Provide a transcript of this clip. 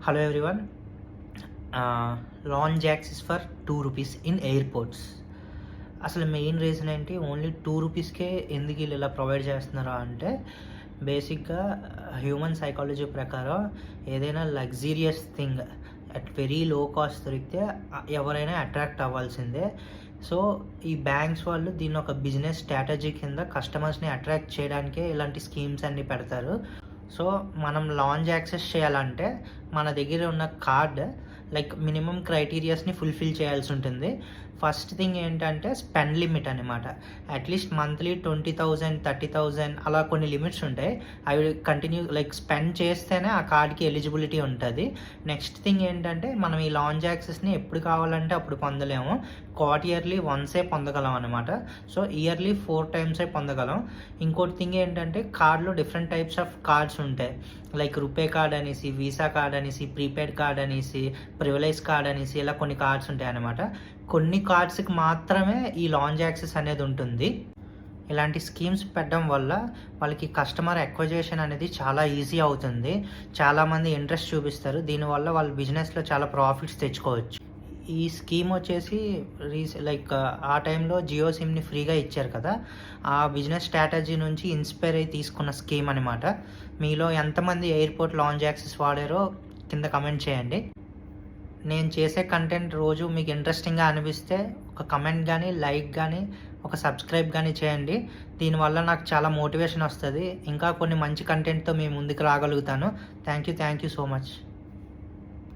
Hello everyone. Launch access for 2 rupees in airports. అసలు main reason ఏంటి? Only 2 రూపీస్‌కే ఎందుకు వీళ్ళు ఇలా ప్రొవైడ్ చేస్తున్నారా అంటే, బేసిక్‌గా హ్యూమన్ సైకాలజీ ప్రకారం ఏదైనా luxurious thing at very low cost దొరికితే ఎవరైనా అట్రాక్ట్ అవ్వాల్సిందే. సో, ఈ బ్యాంక్స్ వాళ్ళు దీన్ని ఒక బిజినెస్ స్ట్రాటజీ కింద కస్టమర్స్‌ని అట్రాక్ట్ చేయడానికే ఇలాంటి స్కీమ్స్ అన్నీ పెడతారు. సో, మనం లాంచ్ యాక్సెస్ చేయాలంటే మన దగ్గర ఉన్న కార్డ్ లైక్ మినిమమ్ క్రైటీరియాస్ని ఫుల్ఫిల్ చేయాల్సి ఉంటుంది. ఫస్ట్ థింగ్ ఏంటంటే స్పెండ్ లిమిట్ అనమాట. అట్లీస్ట్ మంత్లీ 20,000 30,000 అలా కొన్ని లిమిట్స్ ఉంటాయి. అవి కంటిన్యూ లైక్ స్పెండ్ చేస్తేనే ఆ కార్డ్కి ఎలిజిబిలిటీ ఉంటుంది. నెక్స్ట్ థింగ్ ఏంటంటే మనం ఈ లాంచ్ యాక్సెస్ని ఎప్పుడు కావాలంటే అప్పుడు పొందలేము. క్వార్టర్లీ వన్సే పొందగలం అనమాట. సో ఇయర్లీ 4 టైమ్సే పొందగలం. ఇంకోటి థింగ్ ఏంటంటే కార్డ్లో డిఫరెంట్ టైప్స్ ఆఫ్ కార్డ్స్ ఉంటాయి. లైక్ రూపే కార్డ్ అనేసి, వీసా కార్డ్ అనేసి, ప్రీపెయిడ్ కార్డ్ అనేసి, ప్రివిలేజ్ కార్డ్ అనేసి ఇలా కొన్ని కార్డ్స్ ఉంటాయి అన్నమాట. కొన్ని కార్డ్స్కి మాత్రమే ఈ లాంచ్ యాక్సెస్ అనేది ఉంటుంది. ఇలాంటి స్కీమ్స్ పెట్టడం వల్ల వాళ్ళకి కస్టమర్ అక్విజిషన్ అనేది చాలా ఈజీ అవుతుంది. చాలామంది ఇంట్రెస్ట్ చూపిస్తారు. దీనివల్ల వాళ్ళ బిజినెస్లో చాలా ప్రాఫిట్స్ తెచ్చుకోవచ్చు. ఈ స్కీమ్ వచ్చేసి లైక్ ఆ టైంలో జియో సిమ్ని ఫ్రీగా ఇచ్చారు కదా, ఆ బిజినెస్ స్ట్రాటజీ నుంచి ఇన్స్పైర్ అయ్యి తీసుకున్న స్కీమ్ అనమాట. మీలో ఎంతమంది ఎయిర్పోర్ట్ లాంచ్ యాక్సెస్ వాడారో కింద కమెంట్ చేయండి. నేను చేసే కంటెంట్ రోజు మీకు ఇంట్రెస్టింగ్గా అనిపిస్తే ఒక కమెంట్ కానీ, లైక్ కానీ, ఒక సబ్స్క్రైబ్ కానీ చేయండి. దీనివల్ల నాకు చాలా మోటివేషన్ వస్తుంది. ఇంకా కొన్ని మంచి కంటెంట్తో మీ ముందుకు రాగలుగుతాను. Thank you so much.